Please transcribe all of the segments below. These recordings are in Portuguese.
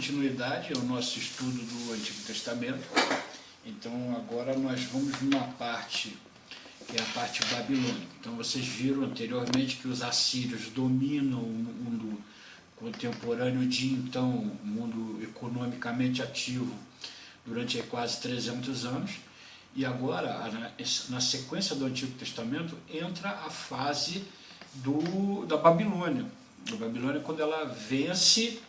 continuidade ao nosso estudo do Antigo Testamento. Então agora nós vamos numa parte, que é a parte babilônica. Então vocês viram anteriormente que os assírios dominam o mundo contemporâneo de então, o mundo economicamente ativo, durante quase 300 anos. E agora, na sequência do Antigo Testamento, entra a fase da Babilônia. A Babilônia, quando ela vence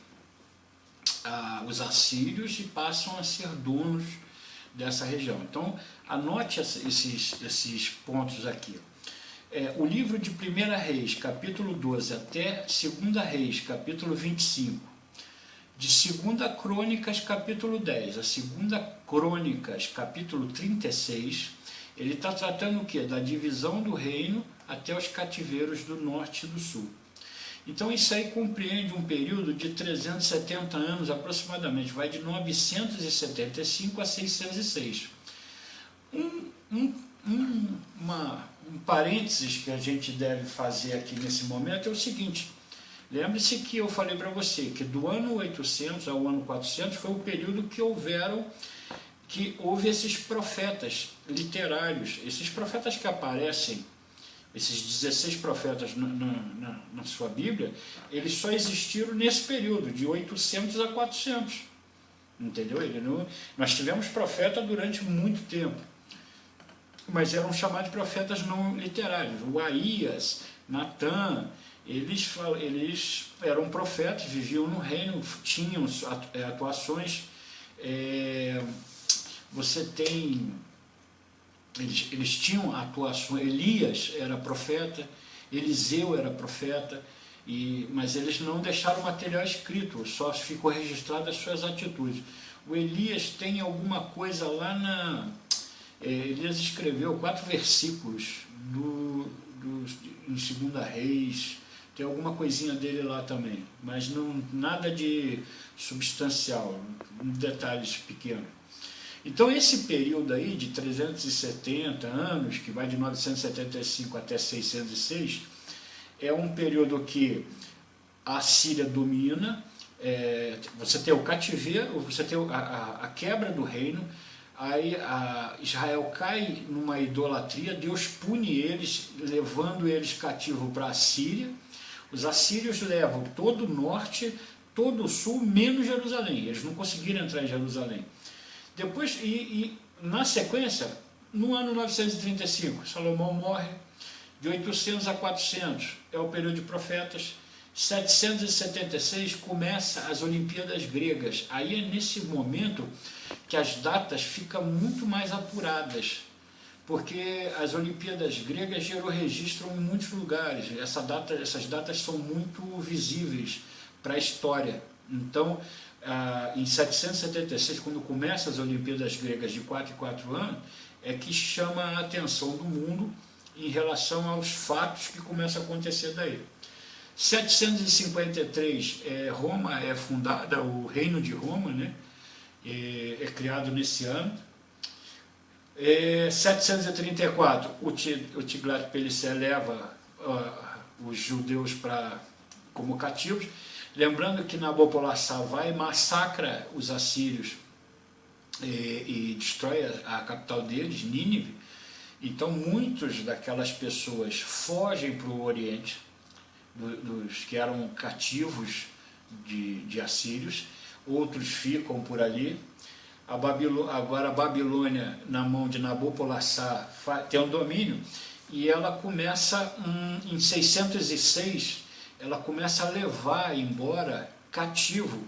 os assírios e passam a ser donos dessa região. Então, anote esses pontos aqui. O livro de 1 Reis, capítulo 12, até 2 Reis, capítulo 25, de 2 Crônicas, capítulo 10, a 2 Crônicas, capítulo 36, ele está tratando o quê? Da divisão do reino até os cativeiros do norte e do sul. Então isso aí compreende um período de 370 anos aproximadamente, vai de 975 a 606. Um parênteses que a gente deve fazer aqui nesse momento é o seguinte: lembre-se que eu falei para você que do ano 800 ao ano 400 foi o período que houve esses profetas literários, esses profetas que aparecem, esses 16 profetas na sua Bíblia, eles só existiram nesse período, de 800 a 400, entendeu? Nós tivemos profeta durante muito tempo, mas eram chamados de profetas não literários. O Aías, Natã, eles eram profetas, viviam no reino, tinham atuações. Eles tinham atuações. Elias era profeta, Eliseu era profeta, mas eles não deixaram material escrito, só ficou registrado as suas atitudes. O Elias tem alguma coisa lá Elias escreveu 4 versículos em 2 Reis, tem alguma coisinha dele lá também, mas nada de substancial, detalhes pequenos. Então esse período aí de 370 anos, que vai de 975 até 606, é um período que a Síria domina, você tem o cativeiro, você tem a quebra do reino, aí Israel cai numa idolatria, Deus pune eles, levando eles cativos para a Síria. Os assírios levam todo o norte, todo o sul, menos Jerusalém. Eles não conseguiram entrar em Jerusalém. Depois, na sequência, no ano 935, Salomão morre. De 800 a 400 é o período de profetas. 776 começa as Olimpíadas gregas. Aí é nesse momento que as datas ficam muito mais apuradas, porque as Olimpíadas gregas gerou registro em muitos lugares. Essas datas são muito visíveis para a história. Então, em 776, quando começam as Olimpíadas gregas de 4 em 4 anos, é que chama a atenção do mundo em relação aos fatos que começam a acontecer daí. 753, Roma é fundada, o Reino de Roma, né? É criado nesse ano. 734, o Tiglat-Pileser leva os judeus como cativos. Lembrando que Nabopolassar vai e massacra os assírios e destrói a capital deles, Nínive. Então muitos daquelas pessoas fogem para o Oriente, dos que eram cativos de assírios, outros ficam por ali. Agora a Babilônia, na mão de Nabopolassar, tem um domínio, e ela começa, em 606, ela começa a levar embora cativo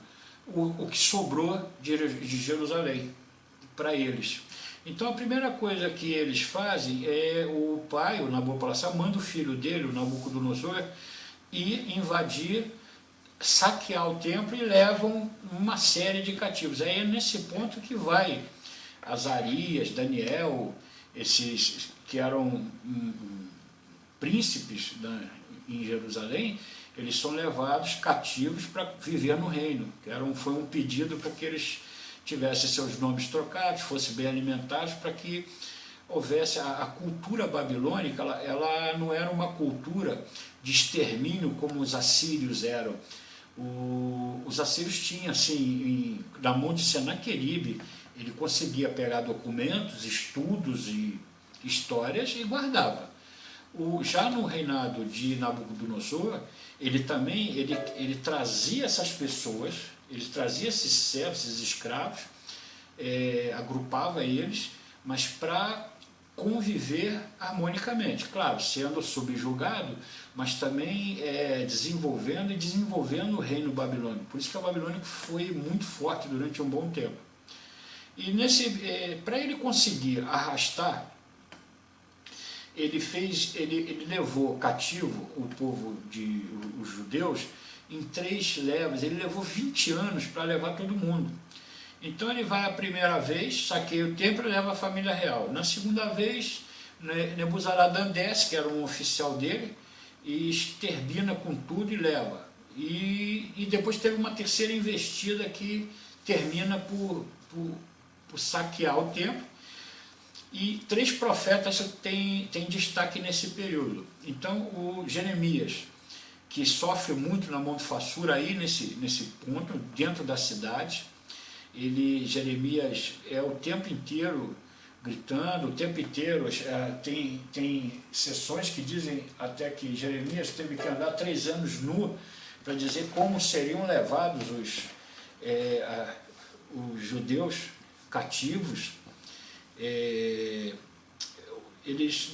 o que sobrou de Jerusalém para eles. Então a primeira coisa que eles fazem é o pai, o Nabopolassar, manda o filho dele, o Nabucodonosor, ir invadir, saquear o templo, e levam uma série de cativos. Aí é nesse ponto que vai Azarias, Daniel, esses que eram príncipes em Jerusalém, eles são levados cativos para viver no reino. Foi um pedido para que eles tivessem seus nomes trocados, fossem bem alimentados, para que houvesse a cultura babilônica. Ela não era uma cultura de extermínio como os assírios eram. Os assírios tinham, assim, na Monte Senaqueribe, ele conseguia pegar documentos, estudos e histórias e guardava. Já no reinado de Nabucodonosor, ele também ele trazia essas pessoas, ele trazia esses servos, esses escravos, agrupava eles, mas para conviver harmonicamente, claro, sendo subjugado, mas também desenvolvendo o reino babilônico. Por isso que a Babilônia foi muito forte durante um bom tempo. E para ele conseguir arrastar, ele levou cativo o povo os judeus em 3 levas. Ele levou 20 anos para levar todo mundo. Então ele vai a primeira vez, saqueia o templo e leva a família real. Na segunda vez, Nebuzaradan desce, que era um oficial dele, e extermina com tudo e leva. E depois teve uma terceira investida que termina por saquear o templo. E 3 profetas têm destaque nesse período. Então o Jeremias, que sofre muito na mão de Fassura aí nesse ponto, dentro da cidade, Jeremias o tempo inteiro gritando, o tempo inteiro, tem sessões que dizem até que Jeremias teve que andar 3 anos nu para dizer como seriam levados os judeus cativos.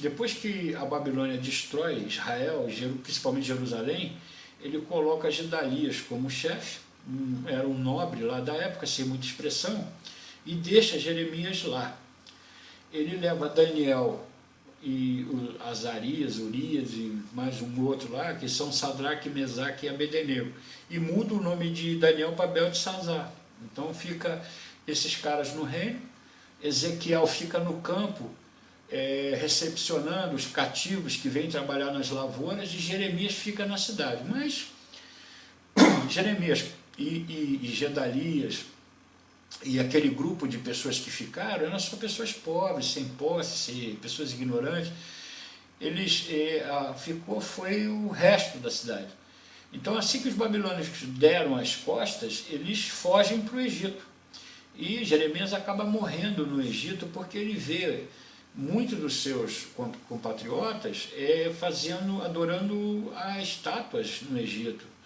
Depois que a Babilônia destrói Israel, principalmente Jerusalém, ele coloca Gedalias como chefe, era um nobre lá da época, sem muita expressão, e deixa Jeremias lá. Ele leva Daniel e Azarias, Urias e mais um outro lá, que são Sadraque, Mesaque e Abednego, e muda o nome de Daniel para Beltesazar. Então fica esses caras no reino, Ezequiel fica no campo, recepcionando os cativos que vêm trabalhar nas lavouras, e Jeremias fica na cidade. Mas Jeremias e Gedalias e aquele grupo de pessoas que ficaram eram só pessoas pobres, sem posse, pessoas ignorantes. Foi o resto da cidade. Então, assim que os babilônios deram as costas, eles fogem para o Egito. E Jeremias acaba morrendo no Egito porque ele vê muitos dos seus compatriotas adorando as estátuas no Egito,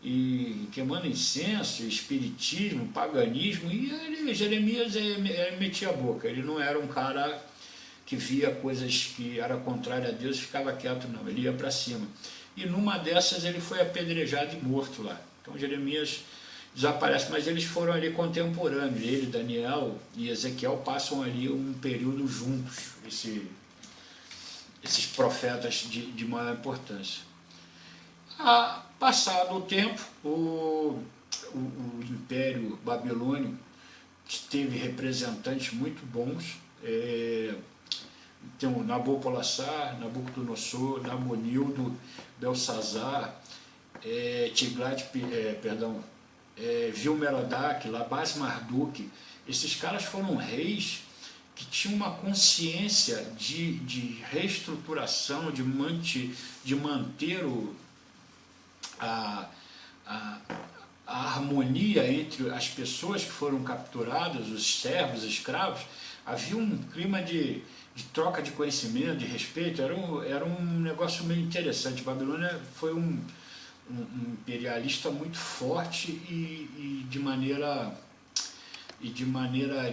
e queimando incenso, espiritismo, paganismo, e Jeremias metia a boca. Ele não era um cara que via coisas que era contrária a Deus e ficava quieto, não, ele ia para cima. E numa dessas ele foi apedrejado e morto lá. Então Jeremias desaparece, mas eles foram ali contemporâneos, ele, Daniel e Ezequiel passam ali um período juntos, esses profetas de maior importância. Passado o tempo, o Império Babilônico teve representantes muito bons, tem o Nabopolassar, Nabucodonosor, Nabonildo, Belsazar, Vilmerodac, Labás Marduk. Esses caras foram reis que tinham uma consciência de reestruturação, de manter a harmonia entre as pessoas que foram capturadas, os servos, os escravos. Havia um clima de troca de conhecimento, de respeito, era um negócio meio interessante. A Babilônia foi um imperialista muito forte e de maneira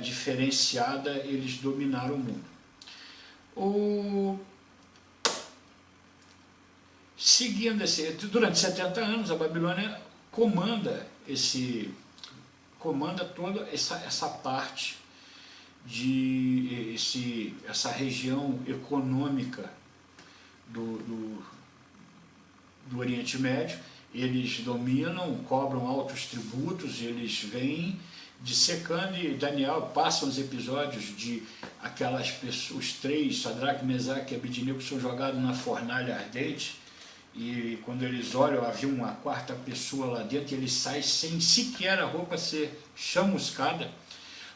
diferenciada eles dominaram o mundo. Durante 70 anos, a Babilônia comanda toda essa parte essa região econômica do Oriente Médio. Eles dominam, cobram altos tributos, eles vêm dissecando, e Daniel passa os episódios de aquelas pessoas, os 3, Sadraque, Mesaque e Abednego, que são jogados na fornalha ardente, e quando eles olham, havia uma 4ª pessoa lá dentro, e ele sai sem sequer a roupa ser chamuscada.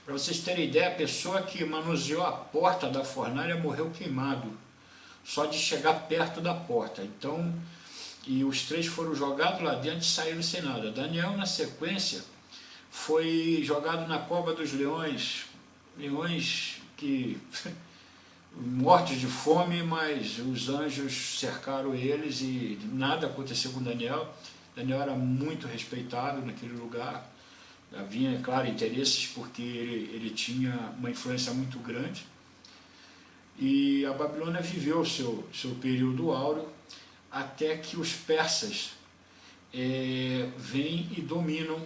Para vocês terem ideia, a pessoa que manuseou a porta da fornalha morreu queimado, só de chegar perto da porta. Então, e os 3 foram jogados lá dentro e saíram sem nada. Daniel, na sequência, foi jogado na cova dos leões, leões que mortos de fome, mas os anjos cercaram eles e nada aconteceu com Daniel. Daniel era muito respeitado naquele lugar, havia, claro, interesses porque ele tinha uma influência muito grande. E a Babilônia viveu o seu período áureo, até que os persas vêm e dominam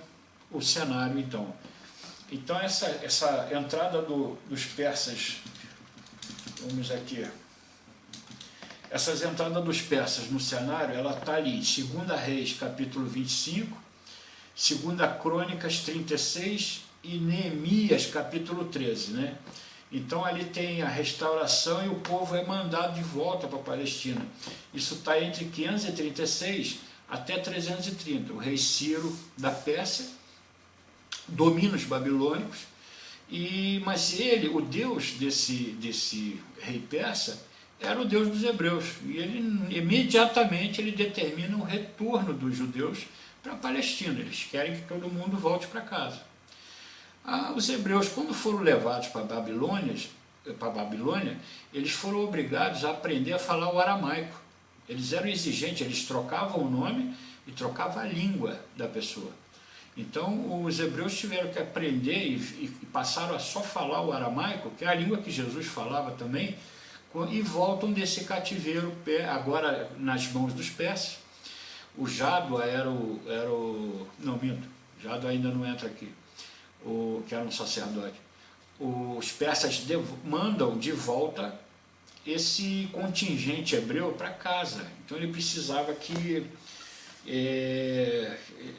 o cenário. Então essa entrada dos persas, vamos aqui, essas entradas dos persas no cenário, ela está ali em 2 Reis, capítulo 25, 2 Crônicas 36 e Neemias, capítulo 13, né? Então ali tem a restauração e o povo é mandado de volta para a Palestina. Isso está entre 536 até 330. O rei Ciro da Pérsia domina os babilônicos, mas ele, o Deus desse rei persa, era o Deus dos hebreus. E ele imediatamente determina o retorno dos judeus para a Palestina. Eles querem que todo mundo volte para casa. Os hebreus, quando foram levados para a Babilônia, eles foram obrigados a aprender a falar o aramaico. Eles eram exigentes, eles trocavam o nome e trocavam a língua da pessoa. Então, os hebreus tiveram que aprender e passaram a só falar o aramaico, que é a língua que Jesus falava também, e voltam desse cativeiro, agora nas mãos dos persas. O Jadua não, minto, Jadua ainda não entra aqui, que era um sacerdote. Os persas mandam de volta esse contingente hebreu para casa. Então ele precisava que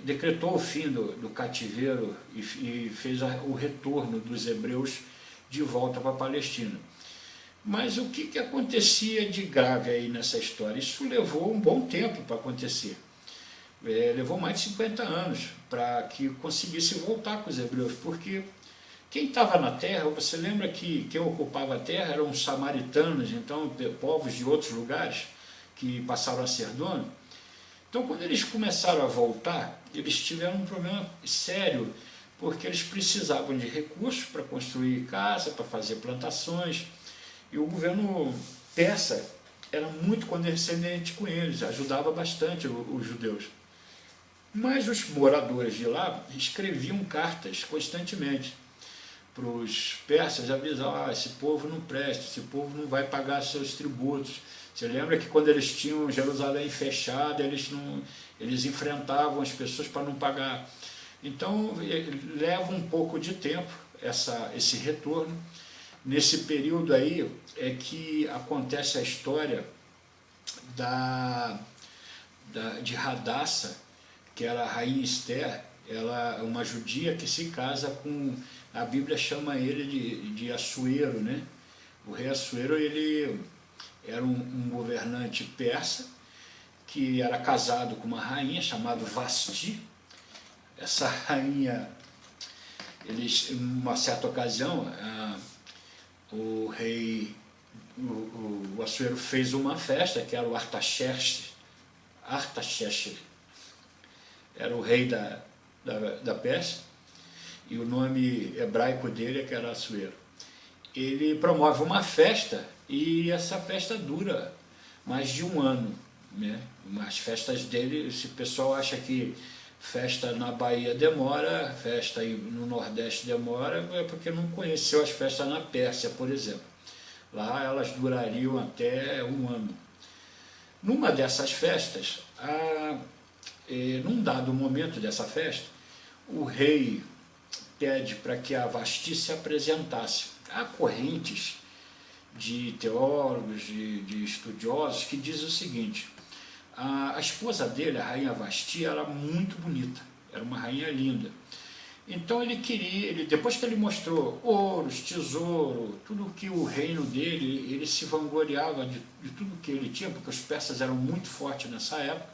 decretou o fim do cativeiro e fez o retorno dos hebreus de volta para a Palestina. Mas o que acontecia de grave aí nessa história? Isso levou um bom tempo para acontecer. Levou mais de 50 anos para que conseguisse voltar com os hebreus, porque quem estava na terra, você lembra que quem ocupava a terra eram os samaritanos, então povos de outros lugares que passaram a ser donos. Então, quando eles começaram a voltar, eles tiveram um problema sério, porque eles precisavam de recursos para construir casa, para fazer plantações, e o governo persa era muito condescendente com eles, ajudava bastante os judeus. Mas os moradores de lá escreviam cartas constantemente para os persas, avisar: esse povo não presta, esse povo não vai pagar seus tributos. Você lembra que quando eles tinham Jerusalém fechada, eles enfrentavam as pessoas para não pagar. Então, leva um pouco de tempo esse retorno. Nesse período aí é que acontece a história de Hadassa, que era a rainha Esther. Ela é uma judia que se casa com, a Bíblia chama ele de Assuero, né? O rei Assuero, ele era um governante persa que era casado com uma rainha chamada Vasti. Essa rainha, em uma certa ocasião, o Assuero fez uma festa, que era o Artaxerxes, era o rei da Pérsia, e o nome hebraico dele é que era Assuero. Ele promove uma festa, e essa festa dura mais de um ano, né? As festas dele, se o pessoal acha que festa na Bahia demora, festa no Nordeste demora, é porque não conheceu as festas na Pérsia, por exemplo. Lá elas durariam até um ano. Numa dessas festas, num dado momento dessa festa, o rei pede para que a Vasti se apresentasse. Há correntes de teólogos, de estudiosos, que dizem o seguinte: a esposa dele, a rainha Vasti, era muito bonita, era uma rainha linda. Então depois que ele mostrou ouros, tesouro, tudo que o reino dele, ele se vangloriava de tudo que ele tinha, porque os persas eram muito fortes nessa época.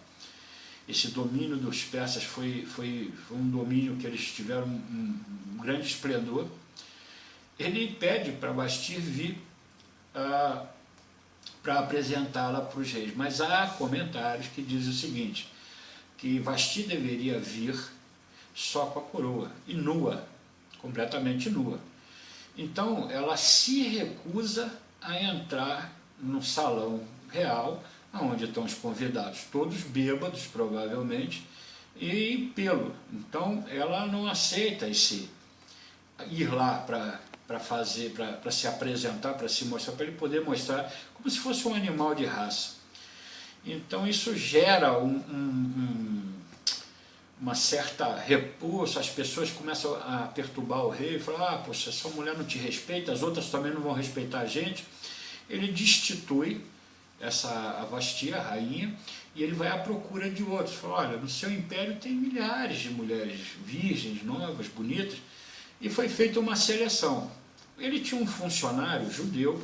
Esse domínio dos persas foi um domínio que eles tiveram um grande esplendor. Ele pede para Vasti vir para apresentá-la para os reis. Mas há comentários que dizem o seguinte, que Vasti deveria vir só com a coroa, e nua, completamente nua. Então ela se recusa a entrar no salão real, onde estão os convidados, todos bêbados provavelmente, e em pelo. Então ela não aceita ir lá para se apresentar, para se mostrar, para ele poder mostrar como se fosse um animal de raça. Então isso gera uma certa repulsa, as pessoas começam a perturbar o rei, falar, poxa, essa mulher não te respeita, as outras também não vão respeitar a gente. Ele destitui a Vasti, a rainha, e ele vai à procura de outros. Fala, olha, no seu império tem milhares de mulheres virgens, novas, bonitas, e foi feita uma seleção. Ele tinha um funcionário judeu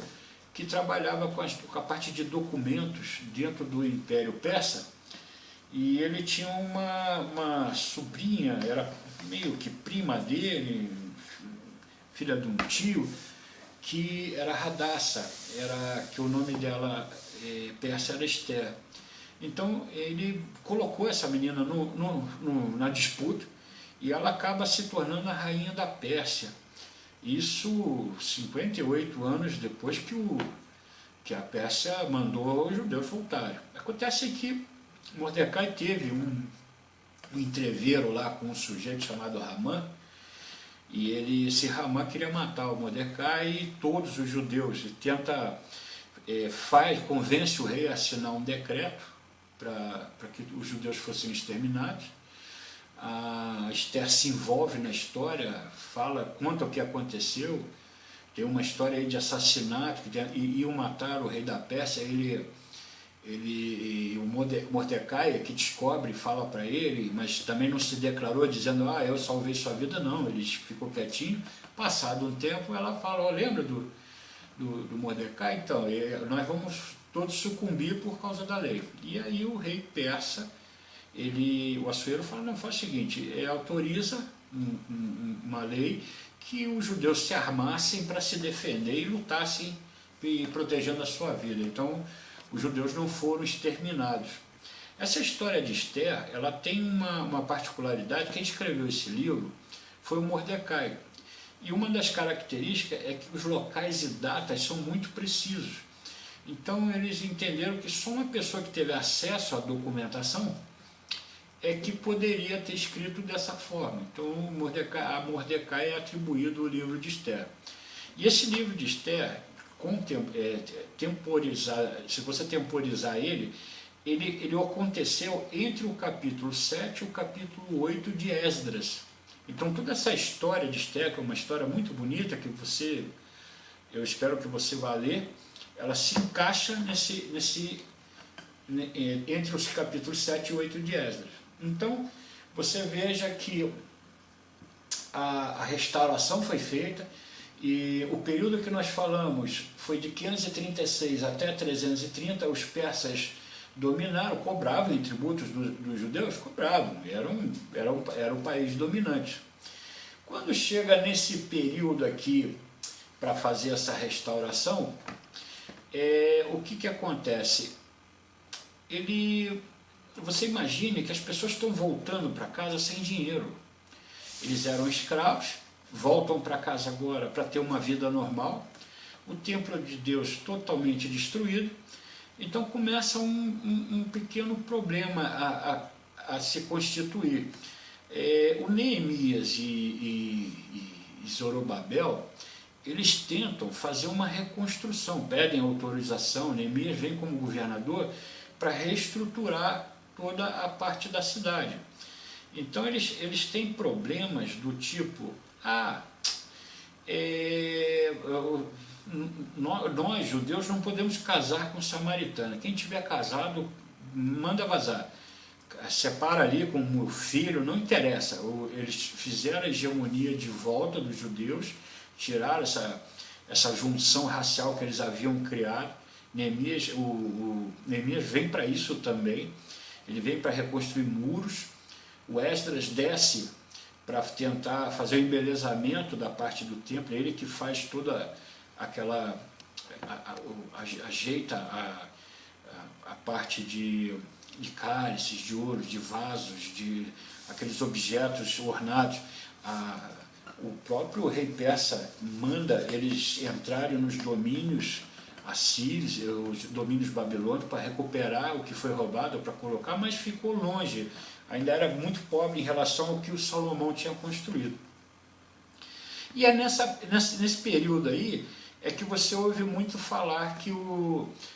que trabalhava com a parte de documentos dentro do Império Persa, e ele tinha uma sobrinha, era meio que prima dele, filha de um tio, que era Radassa, que o nome dela persa era Esther. Então ele colocou essa menina na disputa, e ela acaba se tornando a rainha da Pérsia. Isso 58 anos depois que a Pérsia mandou os judeus voltarem. Acontece que Mordecai teve um entrevero lá com um sujeito chamado Ramã, e esse Ramã queria matar o Mordecai e todos os judeus, e convence o rei a assinar um decreto para que os judeus fossem exterminados. A Esther se envolve na história, conta o que aconteceu, tem uma história aí de assassinato, que iam matar o rei da Pérsia, o Mordecai que descobre, fala para ele, mas também não se declarou dizendo, eu salvei sua vida, não, ele ficou quietinho. Passado um tempo ela fala, lembra do Mordecai? Então, nós vamos todos sucumbir por causa da lei. E aí o rei persa, o Assuero fala, não, faz o seguinte, autoriza uma lei que os judeus se armassem para se defender e lutassem protegendo a sua vida. Então os judeus não foram exterminados. Essa história de Esther, ela tem uma particularidade. Quem escreveu esse livro foi o Mordecai. E uma das características é que os locais e datas são muito precisos. Então eles entenderam que só uma pessoa que teve acesso à documentação é que poderia ter escrito dessa forma. Então a Mordecai é atribuído o livro de Esther. E esse livro de Esther, se você temporizar ele aconteceu entre o capítulo 7 e o capítulo 8 de Esdras. Então toda essa história de Esther, que é uma história muito bonita, que eu espero que você vá ler, ela se encaixa entre os capítulos 7 e 8 de Esdras. Então você veja que a restauração foi feita, e o período que nós falamos foi de 536 até 330, os persas dominaram, cobravam em tributos dos judeus, cobravam, era um país dominante. Quando chega nesse período aqui, para fazer essa restauração, o que acontece? Você imagine que as pessoas estão voltando para casa sem dinheiro. Eles eram escravos, voltam para casa agora para ter uma vida normal, o templo de Deus totalmente destruído. Então começa um pequeno problema a se constituir. O Neemias e Zorobabel, eles tentam fazer uma reconstrução, pedem autorização, Neemias vem como governador para reestruturar toda a parte da cidade. Então eles têm problemas do tipo, nós judeus não podemos casar com samaritana, quem tiver casado manda vazar, separa ali com o filho, não interessa. Eles fizeram a hegemonia de volta dos judeus, tiraram essa junção racial que eles haviam criado. Neemias vem para isso também, ele vem para reconstruir muros. O Esdras desce para tentar fazer o embelezamento da parte do templo, ele que faz toda ajeita a parte de cálices, de ouro, de vasos, de aqueles objetos ornados. O próprio rei persa manda eles entrarem nos domínios assírios, os domínios babilônicos, para recuperar o que foi roubado, para colocar, mas ficou longe, ainda era muito pobre em relação ao que o Salomão tinha construído. E é nesse período aí é que você ouve muito falar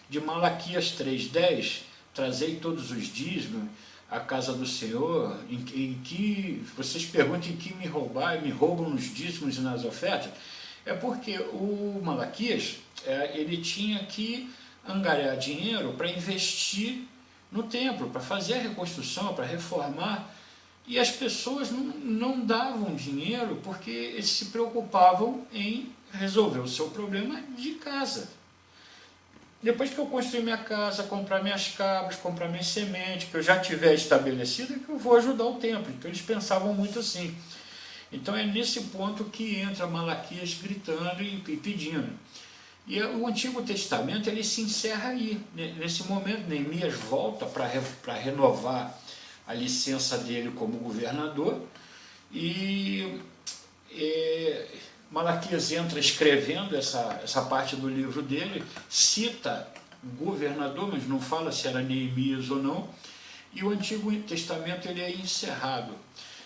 de Malaquias 3,10, trazei todos os dízimos à casa do Senhor, em que vocês perguntam em que me roubam nos dízimos e nas ofertas, é porque o Malaquias, ele tinha que angariar dinheiro para investir no templo, para fazer a reconstrução, para reformar, e as pessoas não davam dinheiro porque eles se preocupavam em resolver o seu problema de casa. Depois que eu construir minha casa, comprar minhas cabras, comprar minha semente, que eu já tiver estabelecido, é que eu vou ajudar o templo. Então eles pensavam muito assim. Então é nesse ponto que entra Malaquias gritando e pedindo. E o Antigo Testamento ele se encerra aí. Nesse momento, Neemias volta para renovar a licença dele como governador, e Malaquias entra escrevendo essa parte do livro dele, cita governador, mas não fala se era Neemias ou não, e o Antigo Testamento ele é encerrado.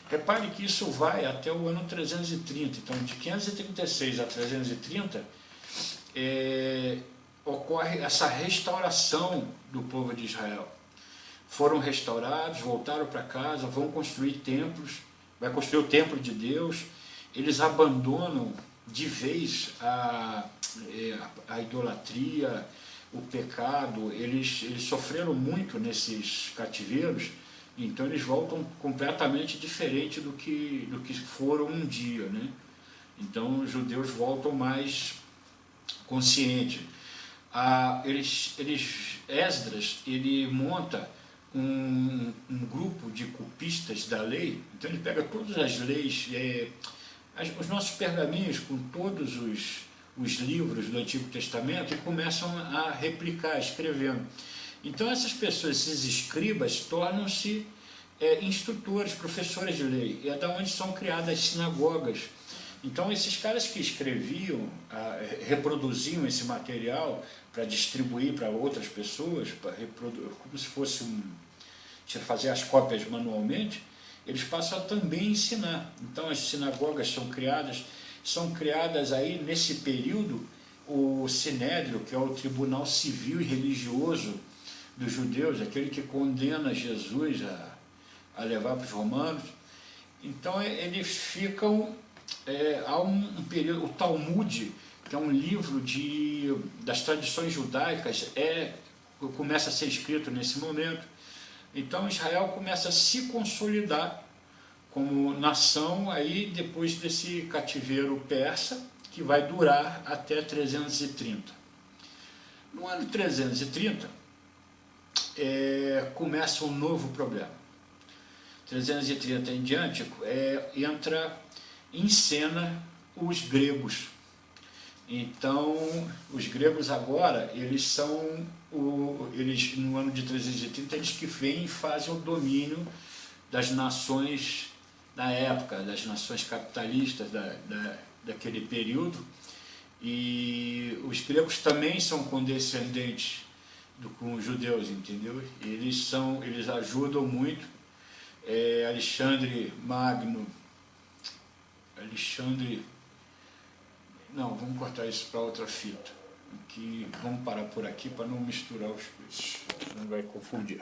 Repare que isso vai até o ano 330, então de 536 a 330 ocorre essa restauração do povo de Israel. Foram restaurados, voltaram para casa, vão construir templos, vai construir o templo de Deus. Eles abandonam de vez a idolatria, o pecado. Eles sofreram muito nesses cativeiros, então eles voltam completamente diferente do que foram um dia, né? Então os judeus voltam mais conscientes. Esdras, ele monta um grupo de copistas da lei, então ele pega todas as leis, os nossos pergaminhos com todos os livros do Antigo Testamento e começam a replicar, escrevendo. Então essas pessoas, esses escribas, tornam-se instrutores, professores de lei, e é da onde são criadas as sinagogas. Então esses caras que escreviam, reproduziam esse material para distribuir para outras pessoas, como se fosse fazer as cópias manualmente, eles passam a também ensinar. Então as sinagogas são criadas aí nesse período, o Sinédrio, que é o tribunal civil e religioso dos judeus, aquele que condena Jesus a levar para os romanos. Então eles ficam, há um período, o Talmud, que é um livro das tradições judaicas, começa a ser escrito nesse momento. Então Israel começa a se consolidar como nação aí depois desse cativeiro persa, que vai durar até 330. No ano 330, começa um novo problema. 330 em diante, entra em cena os gregos. Então, os gregos agora, eles no ano de 330, eles que vêm e fazem o domínio das nações da época, das nações capitalistas daquele período, e os gregos também são condescendentes com os judeus, entendeu? Eles ajudam muito. Não, vamos cortar isso para outra fita. Vamos parar por aqui para não misturar os coisas, não vai confundir.